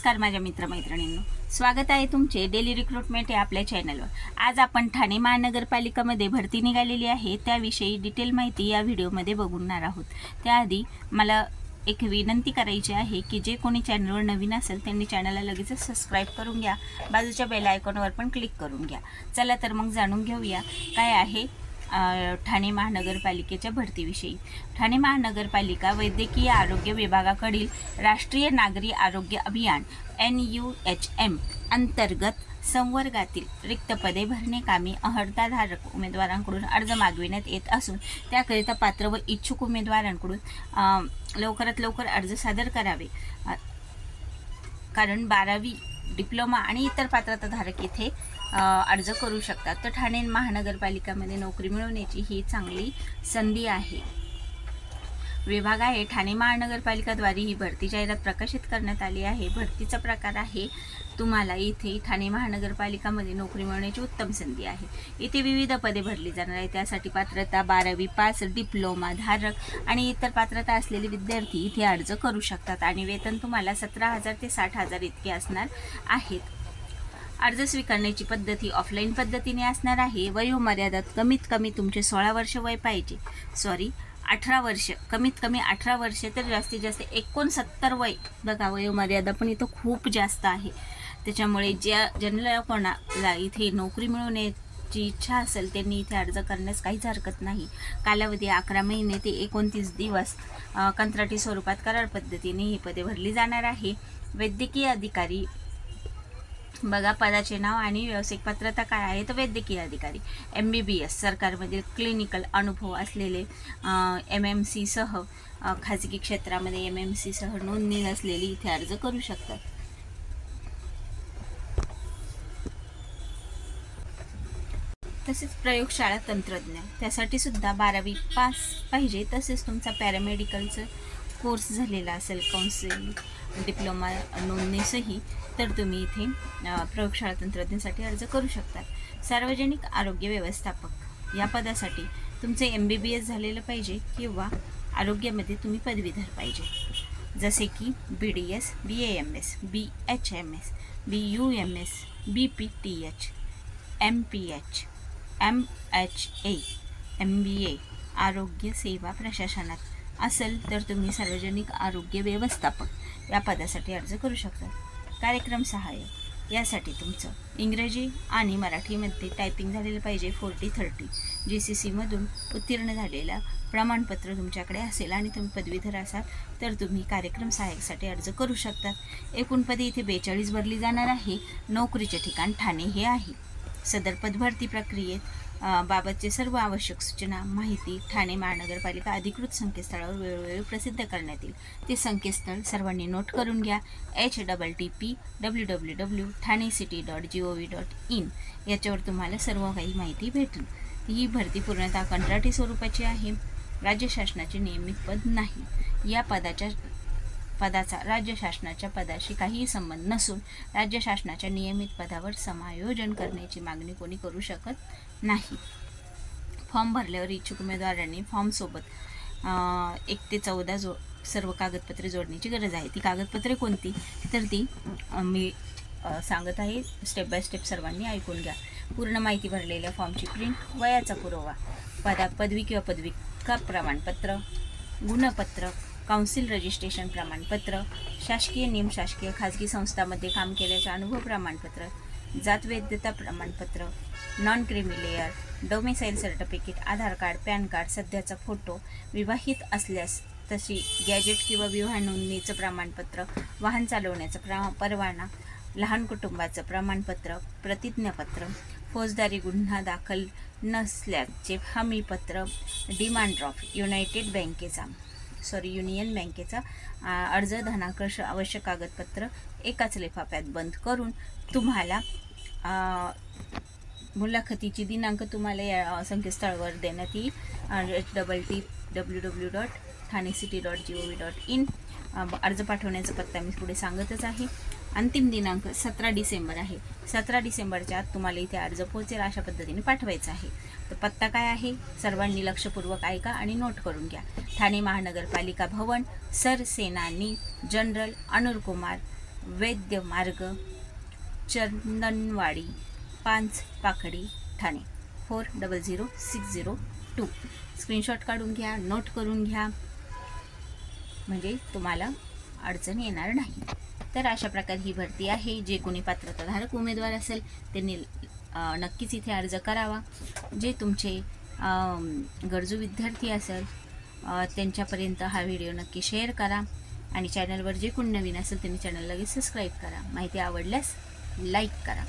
नमस्कार माझ्या मित्रमैत्रिणींनो, स्वागत आहे तुमचे डेली रिक्रूटमेंट या आपल्या चॅनलवर। आज आपण ठाणे महानगरपालिकामध्ये भरती निघालेली आहे त्याविषयी डिटेल माहिती या व्हिडिओमध्ये बघणार आहोत। त्याआधी मला एक विनंती करायची आहे की जे कोणी चॅनलवर नवीन असेल त्यांनी चॅनलला लगेच सबस्क्राइब करून घ्या, बाजूच्या बेल आयकॉनवर पण क्लिक करून घ्या। चला तर मग जाणून घेऊया काय आहे ठाणे महानगरपालिकेच्या भरतीविषयी। ठाणे महानगरपालिका वैद्यकीय आरोग्य विभागाकडील राष्ट्रीय नागरी आरोग्य अभियान NUHM अंतर्गत संवर्गातील रिक्त पदे भरणे कामी अर्हताधारक उमेदवारांकडून अर्ज मागविण्यात येत असून त्याकरिता पात्र व इच्छुक उमेदवारांकडून लवकरात लवकर अर्ज सादर करावे, कारण 12वी डिप्लोमा आणि इतर पात्रताधारक इथे अर्ज करू शकतात। तर ठाणे महानगरपालिकामध्ये नोकरी मिळवण्याची ही चांगली संधी आहे। विभाग आहे ठाणे महानगरपालिकाद्वारे ही भरती जाहिरात प्रकाशित करण्यात आली आहे। भरतीचा प्रकार आहे तुम्हाला इथे ठाणे महानगरपालिकामध्ये नोकरी मिळवण्याची उत्तम संधी आहे। इथे विविध पदे भरली जाणार आहे, त्यासाठी पात्रता 12वी पास, डिप्लोमा धारक आणि इतर पात्रता असलेले विद्यार्थी इथे अर्ज करू शकतात आणि वेतन तुम्हाला 17,000 ते 60,000 इतके असणार आहेत। अर्ज स्वीकारण्याची पद्धती ऑफलाईन पद्धतीने असणार आहे। वयोमर्यादा कमीत कमी तुमचे 16 वर्ष वय पाहिजे, 18 वर्ष, कमीत कमी 18 वर्ष तर जास्तीत जास्त 69 वय। बघा वयोमर्यादा पण इथं खूप जास्त आहे, त्याच्यामुळे ज्यांना कोणाला इथे नोकरी मिळवण्याची इच्छा असेल त्यांनी इथे अर्ज करण्यास काहीच हरकत नाही। कालावधी 11 महिने ते 29 दिवस कंत्राटी स्वरूपात करार पद्धतीने ही पदे भरली जाणार आहे। वैद्यकीय अधिकारी, बघा पदाचे नाव आणि व्यावसायिक पात्रता काय आहे तर वैद्यकीय अधिकारी MBBS सरकारमधील क्लिनिकल अनुभव असलेले, MMC सह खाजगी क्षेत्रामध्ये MMC सह नोंदणी नसलेली इथे अर्ज करू शकतात। तसेच प्रयोगशाळा तंत्रज्ञ त्यासाठी सुद्धा 12वी पास पाहिजे, तसेच तुमचा पॅरामेडिकलचा कोर्स झालेला असेल, काउन्सिल डिप्लोमा नोंदणीसही, तर तुम्ही इथे प्रयोगशाळा तंत्रज्ञासाठी अर्ज करू शकतात। सार्वजनिक आरोग्य व्यवस्थापक या पदासाठी तुमचे MBBS झालेलं पाहिजे किंवा आरोग्यामध्ये तुम्ही पदवीधर पाहिजे, जसे की BDS, BAMS, BHMS, BUMS, BPTH, MPH, MHA, MBA आरोग्य सेवा प्रशासनात असेल तर तुम्ही सार्वजनिक आरोग्य व्यवस्थापक या पदासाठी अर्ज करू शकता। कार्यक्रम सहाय्यक यासाठी तुमचं इंग्रजी आणि मराठीमध्ये टायपिंग झालेलं पाहिजे 40-30, GCC मधून उत्तीर्ण झालेलं प्रमाणपत्र तुमच्याकडे असेल आणि तुम्ही पदवीधर असाल तर तुम्ही कार्यक्रम सहाय्यकसाठी अर्ज करू शकतात। एकूण पदे इथे 42 भरली जाणार आहे। नोकरीचे ठिकाण ठाणे हे आहे। सदर पदभरती प्रक्रियेत बाबतचे सर्व आवश्यक सूचना माहिती ठाणे महानगरपालिका अधिकृत संकेतस्थळावर वेळोवेळी प्रसिद्ध करण्यात येईल। ते संकेतस्थळ सर्वांनी नोट करून घ्या, http www.thanecity.gov.in याच्यावर तुम्हाला सर्व काही माहिती भेटेल। ही भरती पूर्णतः कंत्राटी स्वरूपाची आहे, राज्य शासनाचे नियमित पद नाही। या पदाचा राज्य शासनाच्या पदाशी काहीही संबंध नसून राज्य शासनाच्या नियमित पदावर समायोजन करण्याची मागणी कोणी करू शकत नाही। फॉर्म भरल्यावर इच्छुक उमेदवारांनी फॉर्मसोबत 1 ते 14 सर्व कागदपत्रे जोडण्याची गरज आहे। ती कागदपत्रे कोणती तर ती मी सांगत आहे, स्टेप बाय स्टेप सर्वांनी ऐकून घ्या। पूर्ण माहिती भरलेल्या फॉर्मची प्रिंट, वयाचा पुरावा, पदवी किंवा पदविका प्रमाणपत्र, गुणपत्र, काउन्सिल रजिस्ट्रेशन प्रमाणपत्र, शासकीय निमशासकीय खाजगी संस्थांमध्ये काम केल्याचे अनुभव प्रमाणपत्र, जात वैधता प्रमाणपत्र, non creamy layer, domicile certificate, Aadhaar card, PAN card, सध्याचा फोटो, विवाहित असल्यास तशी गॅजेट किंवा विवाह नोंदणीचं प्रमाणपत्र, वाहन चालवण्याचा परवाना, लहान कुटुंबाचं प्रमाणपत्र, प्रतिज्ञापत्र, फौजदारी गुन्हा दाखल नसल्याचे हमीपत्र, डिमांड ड्राफ्ट, युनियन बँकेचा अर्ज, धनाकर्ष आवश्यक कागदपत्र एकाच लिफाफ्यात बंद करून तुम्हाला मुलाखतीची दिनांक तुम्हाला या संकेतस्थळावर देण्यात येईल, www.thanecity.gov.in। अर्ज पाठवण्याचा पत्ता मी पुढे सांगतच आहे। अंतिम दिनांक 17 डिसेंबर आहे। 17 डिसेंबरच्या आत तुम्हाला इथे अर्ज पोहोचेल अशा पद्धतीने पाठवायचा आहे। तर पत्ता काय आहे सर्वांनी लक्षपूर्वक ऐका आणि नोट करून घ्या। ठाणे महानगरपालिका भवन, सरसेनानी जनरल अनुर कुमार वैद्य मार्ग, चंदनवाडी, पाचपाखडी, ठाणे 400602. स्क्रीनशॉट काढून घ्या, नोट करून घ्या, म्हणजे तुम्हाला अडचण येणार नाही. तर अशा प्रकारे ही भरती आहे. जे कोणी पात्रताधारक उमेदवार असेल त्यांनी नक्कीच इथे अर्ज करावा. जे तुमचे गरजू विद्यार्थी असेल त्यांच्यापर्यंत हा व्हिडिओ नक्की शेअर करा. आणि चॅनलवर जे कोणी नवीन असेल त्यांनी चॅनल लगेच सबस्क्राईब करा. माहिती आवडल्यास लाईक करा.